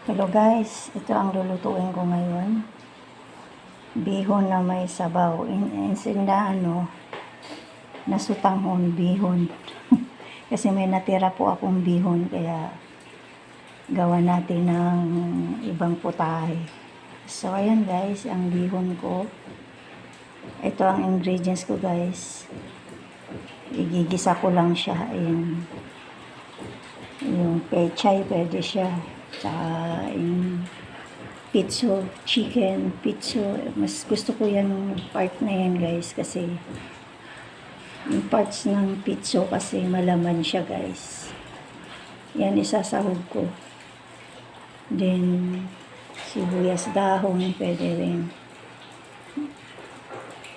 Hello guys, ito ang lulutuin ko ngayon. Bihon na may sabaw. Instead na nasutanghon bihon. Kasi may natira po akong bihon, kaya gawa natin ng ibang putahe. So ayan guys, ang bihon ko. Ito ang ingredients ko guys. Igigisa ko lang siya. Ayan. Yung pechay, pwede siya. Tsaka yung pizzo, chicken, pizzo. Mas gusto ko yan part na yan guys, kasi yung parts ng pizzo kasi malaman siya guys. Yan isasahog ko. Then sibuyas dahon, pwede rin.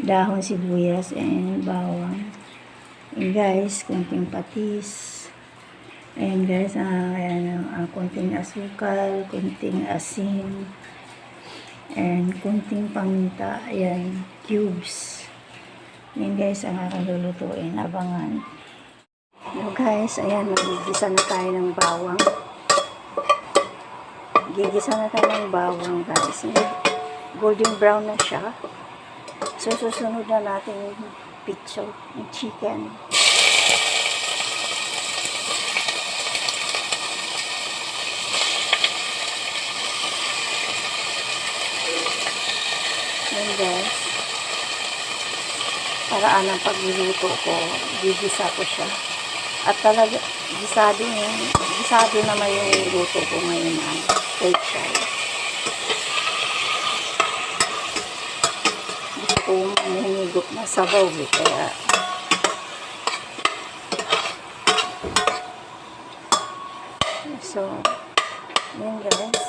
Dahon sibuyas and bawang. And guys, kunting patis. Ayan guys, konting asukal, konting asin, and konting paminta. Ayan, cubes. Ayan guys, ang akalulutuin. Abangan. Hello guys, ayan, magigisa na tayo ng bawang. Gigisa na tayo ng bawang guys. Golden brown na siya. So, susunod na natin yung pizzo, yung chicken. Yan guys, paraan ng pagluluto ko, gigisa ko siya. At talaga, gisado naman yung luto ko ngayon ay pechay. Gusto ko humigop na sabaw, kaya so, yan guys.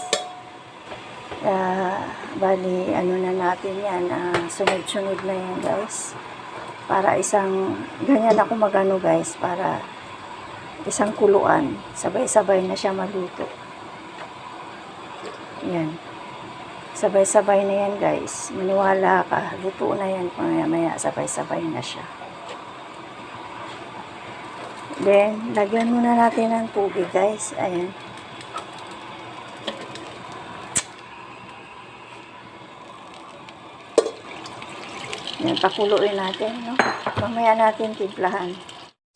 Bali, na natin yan, sunod-sunod na yan guys, para ganyan ako magano guys, para isang kuluan, sabay-sabay na siya maluto. Yan, sabay-sabay na yan guys, maniwala ka, luto na yan, maya sabay-sabay na siya. Then, lagyan muna natin ng tubig guys. Ayan. Yan, pakuluin natin, no? Mamaya natin timplahan.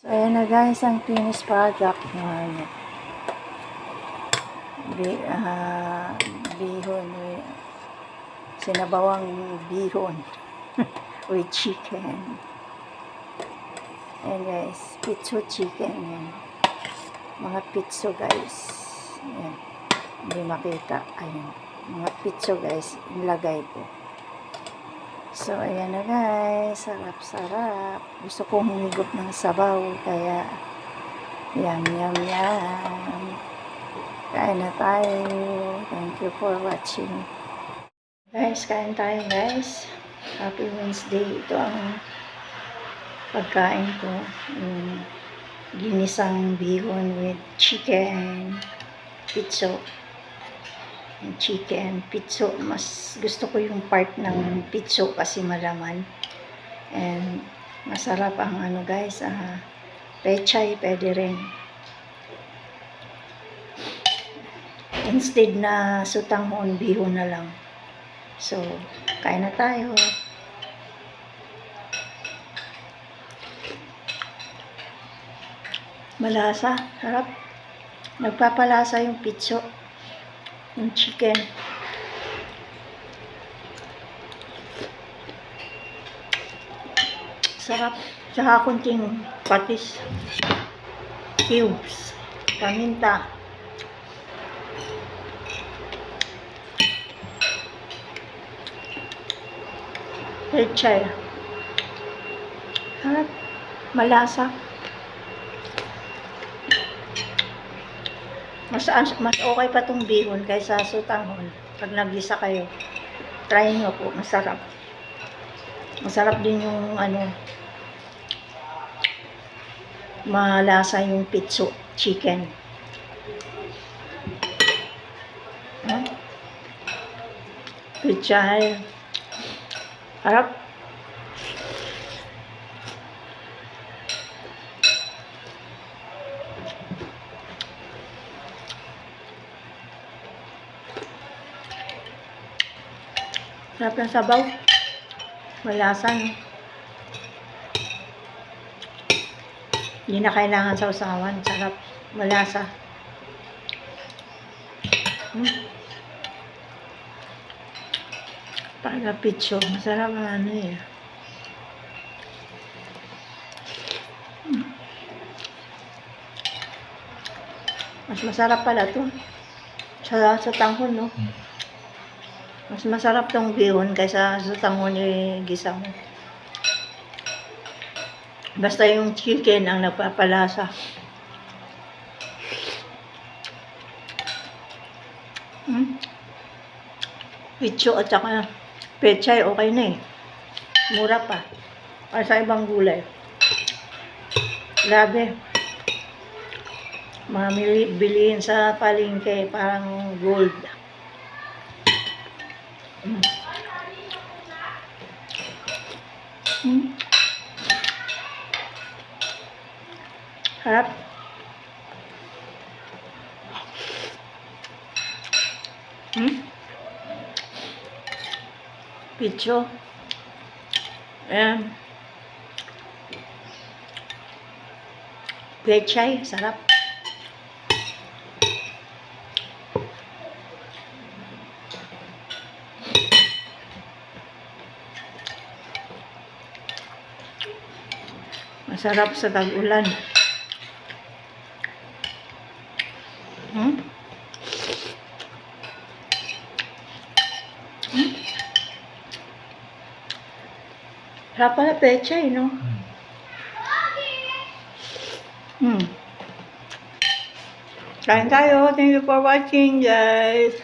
So, ayan na guys, ang finished product. Bihon, sinabawang bihon with chicken. Ayan guys, pizzo chicken. Yan. Mga pizzo guys. Ayan. Hindi makita. Ayan. Mga pizzo guys, ilagay ko. So, ayan na guys. Sarap-sarap. Gusto kong humigop ng sabaw. Kaya, yum, yum, yum. Kain na tayo. Thank you for watching. Guys, kain tayo guys. Happy Wednesday. Ito ang pagkain ko. Ginisang bihon with chicken. Pizzo. Chicken, pizzo, mas gusto ko yung part ng pizzo kasi malaman, and masarap ang guys, pechay, pwede rin, instead na sutanghon, bihon na lang. So, kain na tayo. Malasa, sarap, nagpapalasa yung pizzo, yung chicken. Sarap. Saka kunting patis, cubes, paminta. Pechay. Sarap. Malasa. Mas okay pa tong bihon kaysa sutanghon. Pag nagisa kayo, try nyo po, masarap. Masarap din yung malasa yung pizzo chicken. Pechay. Harap. Sarap ng sabaw. Malasa, no? Hindi na kailangan sausawan. Sarap. Malasa. Pagka-pitso. Masarap ang ano eh. Mas masarap pala to. Sa tanghon, no? Mas masarap tong bihon kaysa sa tanghon gisa mo. Basta yung chicken ang nagpapalasa. Pitso at saka pechay, okay na eh. Mura pa. Para sa ibang gulay. Grabe. Mga bilihin sa palengke, parang gold. Harap. Pitso. Ayan. Pechay, sarap. Masarap sa tag-ulan. Sarap pala pechay, no? Kain tayo. Thank you for watching, guys.